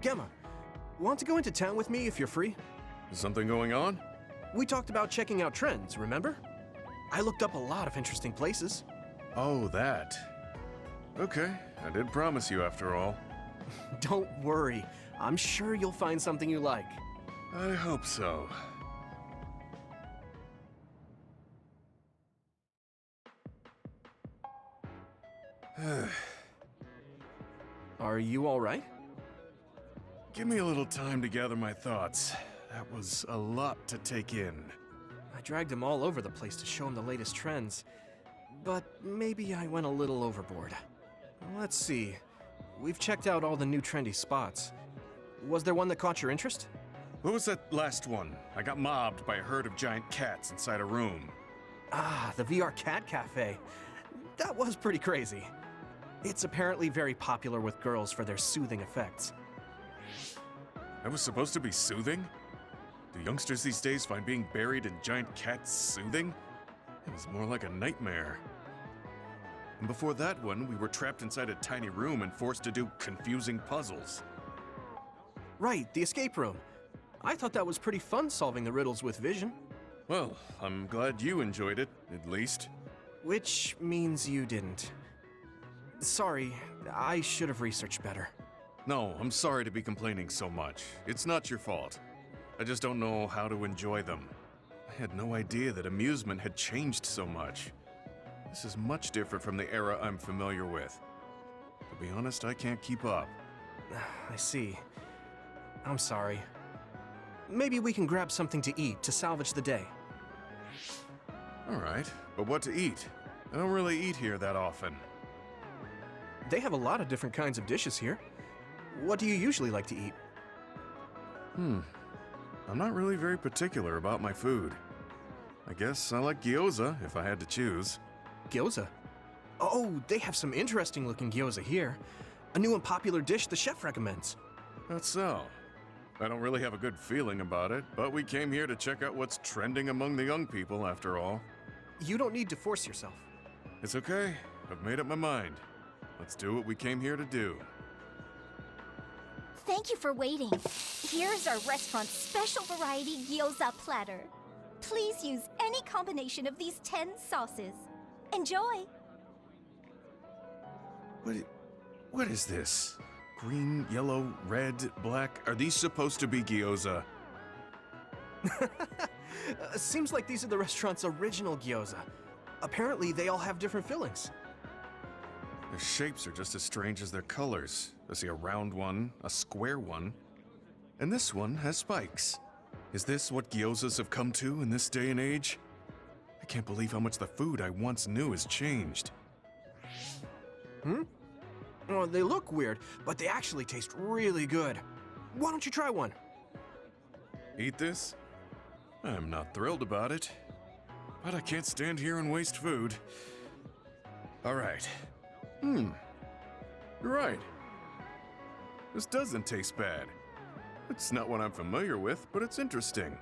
Gemma, want to go into town with me if you're free? Is something going on? We talked about checking out trends, remember? I looked up a lot of interesting places. Oh, that. Okay, I did promise you after all. Don't worry, I'm sure you'll find something you like. I hope so. Are you all right? Give me a little time to gather my thoughts. That was a lot to take in. I dragged him all over the place to show him the latest trends, but maybe I went a little overboard. Let's see. We've checked out all the new trendy spots. Was there one that caught your interest? What was that last one? I got mobbed by a herd of giant cats inside a room. Ah, the VR Cat Cafe. That was pretty crazy. It's apparently very popular with girls for their soothing effects. That was supposed to be soothing? Do youngsters these days find being buried in giant cats soothing? It was more like a nightmare. And before that one, we were trapped inside a tiny room and forced to do confusing puzzles. Right, the escape room. I thought that was pretty fun solving the riddles with vision. Well, I'm glad you enjoyed it, at least. Which means you didn't. Sorry, I should have researched better. No, I'm sorry to be complaining so much. It's not your fault. I just don't know how to enjoy them. I had no idea that amusement had changed so much. This is much different from the era I'm familiar with. To be honest, I can't keep up. I see. I'm sorry. Maybe we can grab something to eat to salvage the day. Alright, but what to eat? I don't really eat here that often. They have a lot of different kinds of dishes here. What do you usually like to eat? I'm not really very particular about my food. I guess I like gyoza if I had to choose. Gyoza? Oh, they have some interesting looking gyoza here. A new and popular dish the chef recommends. That's so. I don't really have a good feeling about it, but we came here to check out what's trending among the young people after all. You don't need to force yourself. It's okay. I've made up my mind. Let's do what we came here to do. Thank you for waiting. Here's our restaurant's special variety gyoza platter. Please use any combination of these 10 sauces. Enjoy! What is this? Green, yellow, red, black? Are these supposed to be gyoza? Seems like these are the restaurant's original gyoza. Apparently, they all have different fillings. Their shapes are just as strange as their colors. I see a round one, a square one, and this one has spikes. Is this what gyozas have come to in this day and age? I can't believe how much the food I once knew has changed. Oh, they look weird, but they actually taste really good. Why don't you try one? Eat this? I'm not thrilled about it, but I can't stand here and waste food. All right. You're right. This doesn't taste bad. It's not what I'm familiar with, but it's interesting.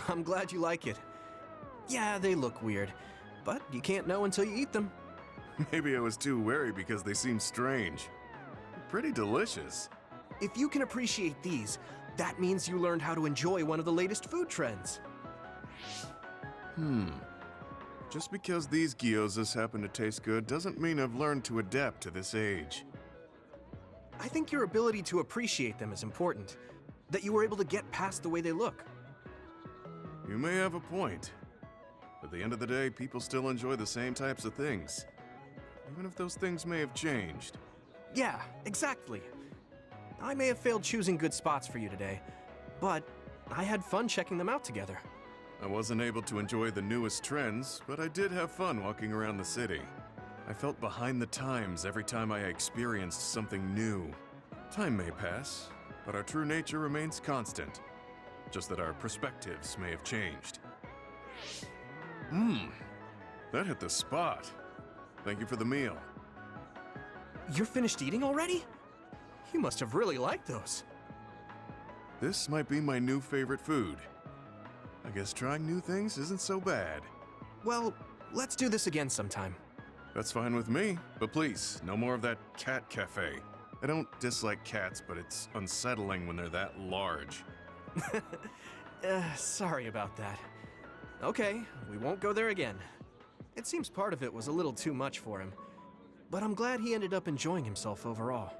I'm glad you like it. Yeah, they look weird, but you can't know until you eat them. Maybe I was too wary because they seem strange. Pretty delicious. If you can appreciate these, that means you learned how to enjoy one of the latest food trends. Just because these gyozas happen to taste good doesn't mean I've learned to adapt to this age. I think your ability to appreciate them is important. That you were able to get past the way they look. You may have a point. At the end of the day, people still enjoy the same types of things. Even if those things may have changed. Yeah, exactly. I may have failed choosing good spots for you today, but I had fun checking them out together. I wasn't able to enjoy the newest trends, but I did have fun walking around the city. I felt behind the times every time I experienced something new. Time may pass, but our true nature remains constant. Just that our perspectives may have changed. That hit the spot. Thank you for the meal. You're finished eating already? You must have really liked those. This might be my new favorite food. I guess trying new things isn't so bad. Well, let's do this again sometime. That's fine with me, but please, no more of that cat cafe. I don't dislike cats, but it's unsettling when they're that large. Sorry about that. Okay, we won't go there again. It seems part of it was a little too much for him, but I'm glad he ended up enjoying himself overall.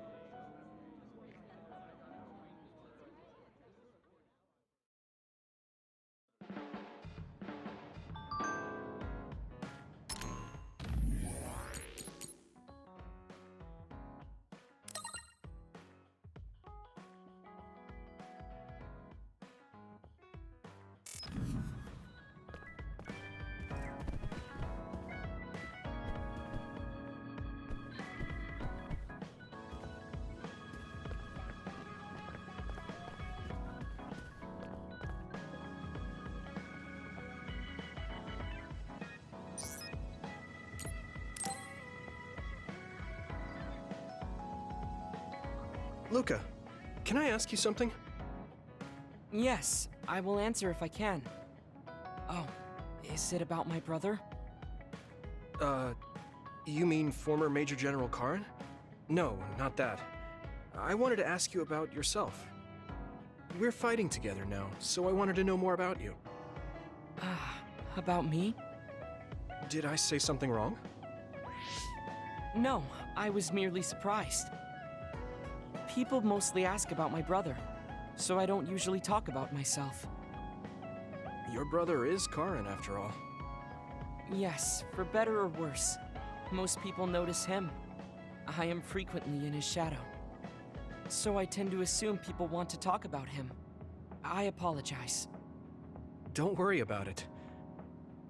Luca, can I ask you something? Yes, I will answer if I can. Oh, is it about my brother? You mean former Major General Karin? No, not that. I wanted to ask you about yourself. We're fighting together now, so I wanted to know more about you. About me? Did I say something wrong? No, I was merely surprised. People mostly ask about my brother, so I don't usually talk about myself. Your brother is Karin, after all. Yes, for better or worse. Most people notice him. I am frequently in his shadow. So I tend to assume people want to talk about him. I apologize. Don't worry about it.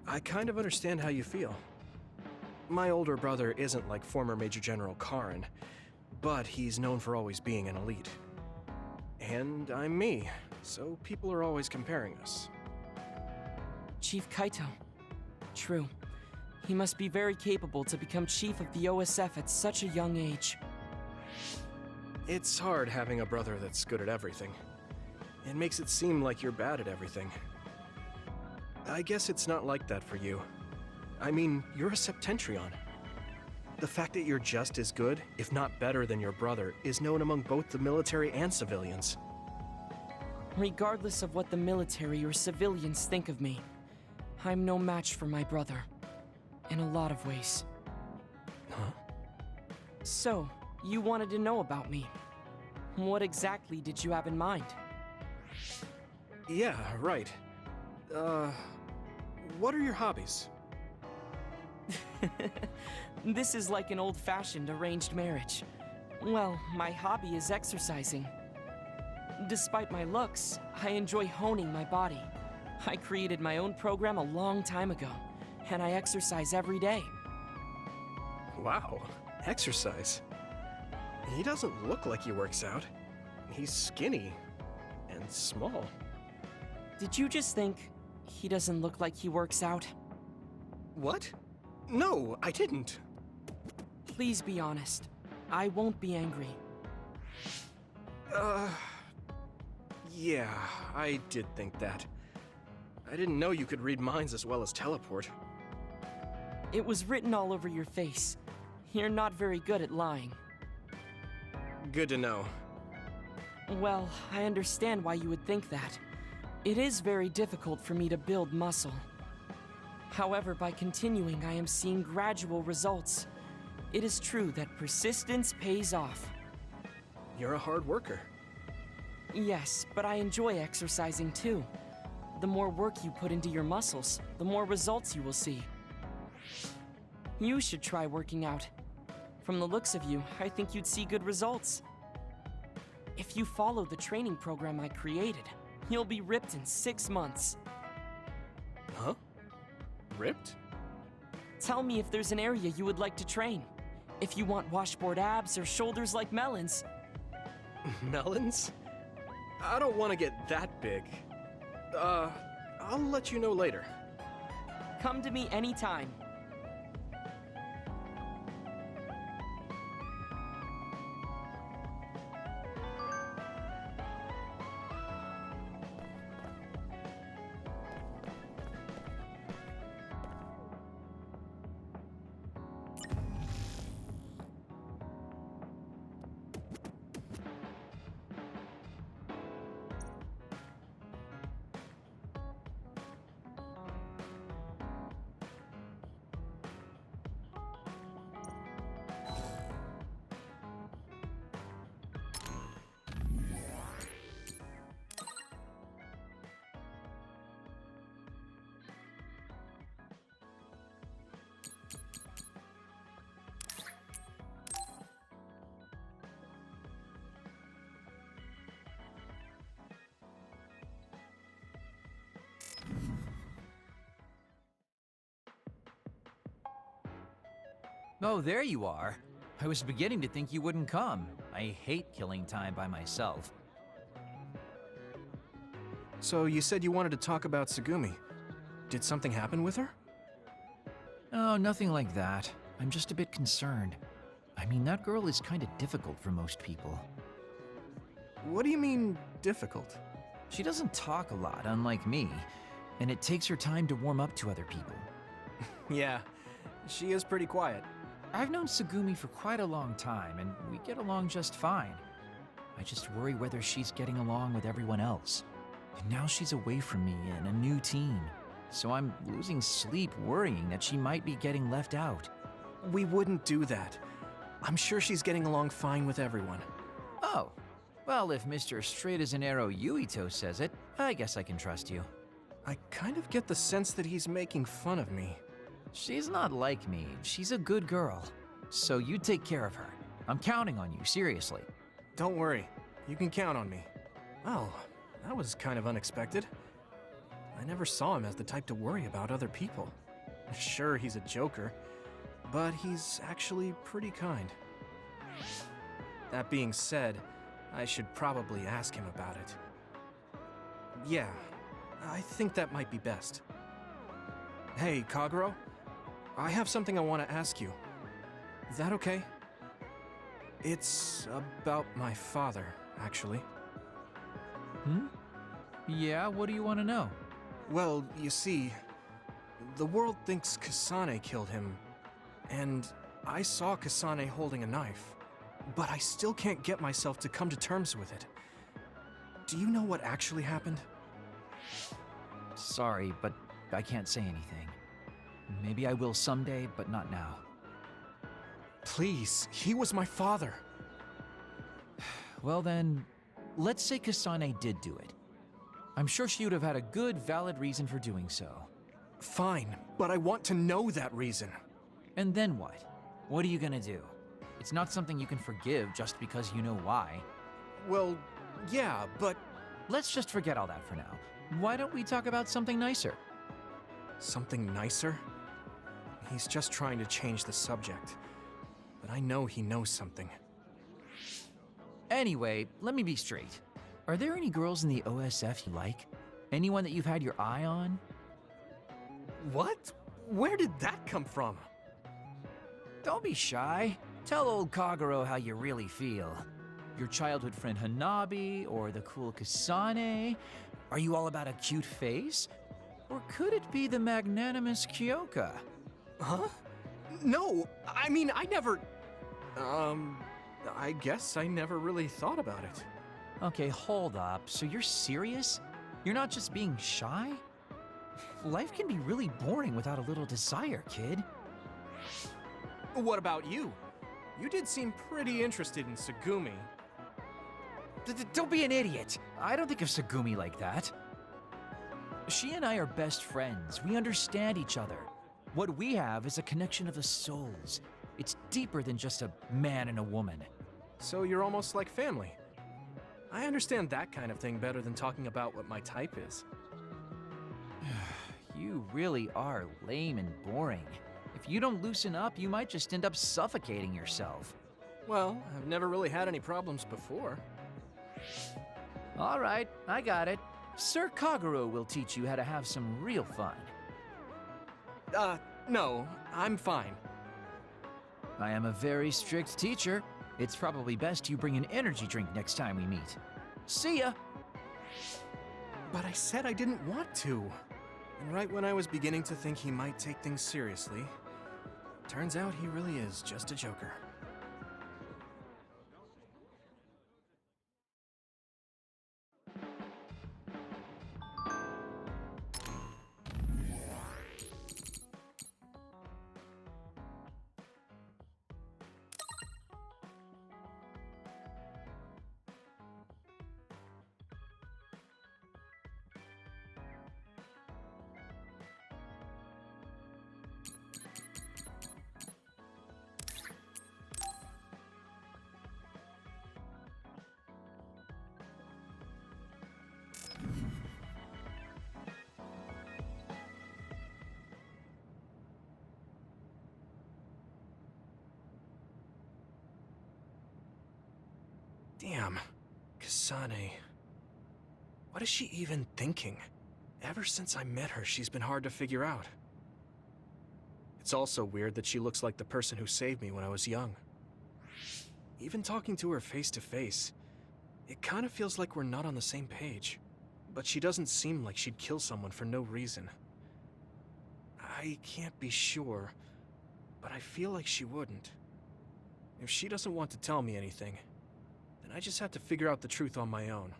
I kind of understand how you feel. My older brother isn't like former Major General Karin, but he's known for always being an elite. And I'm me, so people are always comparing us. Chief Kaito. True. He must be very capable to become chief of the OSF at such a young age. It's hard having a brother that's good at everything. It makes it seem like you're bad at everything. I guess it's not like that for you. I mean, you're a Septentrion. The fact that you're just as good, if not better than your brother, is known among both the military and civilians. Regardless of what the military or civilians think of me, I'm no match for my brother. In a lot of ways. Huh? So, you wanted to know about me. What exactly did you have in mind? Yeah, right. What are your hobbies? This is like an old-fashioned arranged marriage. Well, my hobby is exercising. Despite my looks, I enjoy honing my body. I created my own program a long time ago, and I exercise every day. Wow, exercise. He doesn't look like he works out. He's skinny and small. Did you just think he doesn't look like he works out? What? No, I didn't. Please be honest. I won't be angry. Yeah, I did think that. I didn't know you could read minds as well as teleport. It was written all over your face. You're not very good at lying. Good to know. Well, I understand why you would think that. It is very difficult for me to build muscle. However, by continuing, I am seeing gradual results. It is true that persistence pays off. You're a hard worker. Yes, but I enjoy exercising too. The more work you put into your muscles, the more results you will see. You should try working out. From the looks of you, I think you'd see good results. If you follow the training program I created, you'll be ripped in 6 months. Huh? Ripped? Tell me if there's an area you would like to train. If you want washboard abs or shoulders like melons. Melons? I don't want to get that big. I'll let you know later. Come to me anytime. Oh, there you are. I was beginning to think you wouldn't come. I hate killing time by myself. So you said you wanted to talk about Tsugumi. Did something happen with her? Oh, nothing like that. I'm just a bit concerned. I mean, that girl is kind of difficult for most people. What do you mean, difficult? She doesn't talk a lot, unlike me, and it takes her time to warm up to other people. Yeah, she is pretty quiet. I've known Tsugumi for quite a long time, and we get along just fine. I just worry whether she's getting along with everyone else. And now she's away from me and a new team, so I'm losing sleep worrying that she might be getting left out. We wouldn't do that. I'm sure she's getting along fine with everyone. Oh, well, if Mr. Straight as an Arrow Yuito says it, I guess I can trust you. I kind of get the sense that he's making fun of me. She's not like me. She's a good girl. So you take care of her. I'm counting on you, seriously. Don't worry, you can count on me. Oh, that was kind of unexpected. I never saw him as the type to worry about other people. Sure, he's a joker, but he's actually pretty kind. That being said, I should probably ask him about it. Yeah, I think that might be best. Hey, Kagero, I have something I want to ask you. Is that okay? It's about my father, actually. Yeah, what do you want to know? Well, you see, the world thinks Kasane killed him, and I saw Kasane holding a knife, but I still can't get myself to come to terms with it. Do you know what actually happened? Sorry, but I can't say anything. Maybe I will someday, but not now. Please, he was my father. Well then, let's say Kasane did do it. I'm sure she would have had a good, valid reason for doing so. Fine, but I want to know that reason. And then what? What are you gonna do? It's not something you can forgive just because you know why. Well, yeah, but... Let's just forget all that for now. Why don't we talk about something nicer? Something nicer? He's just trying to change the subject. But I know he knows something. Anyway, let me be straight. Are there any girls in the OSF you like? Anyone that you've had your eye on? What? Where did that come from? Don't be shy. Tell old Kagero how you really feel. Your childhood friend Hanabi, or the cool Kasane? Are you all about a cute face? Or could it be the magnanimous Kyoka? Huh? No, I mean, I never... I guess I never really thought about it. Okay, hold up. So you're serious? You're not just being shy? Life can be really boring without a little desire, kid. What about you? You did seem pretty interested in Tsugumi. Don't be an idiot. I don't think of Tsugumi like that. She and I are best friends. We understand each other. What we have is a connection of the souls. It's deeper than just a man and a woman. So you're almost like family. I understand that kind of thing better than talking about what my type is. You really are lame and boring. If you don't loosen up, you might just end up suffocating yourself. Well, I've never really had any problems before. All right, I got it. Sir Kagero will teach you how to have some real fun. No, I'm fine. I am a very strict teacher. It's probably best you bring an energy drink next time we meet. See ya! But I said I didn't want to. And right when I was beginning to think he might take things seriously, turns out he really is just a joker. Damn. Kasane. What is she even thinking? Ever since I met her, she's been hard to figure out. It's also weird that she looks like the person who saved me when I was young. Even talking to her face to face, it kind of feels like we're not on the same page. But she doesn't seem like she'd kill someone for no reason. I can't be sure, but I feel like she wouldn't. If she doesn't want to tell me anything, then I just have to figure out the truth on my own.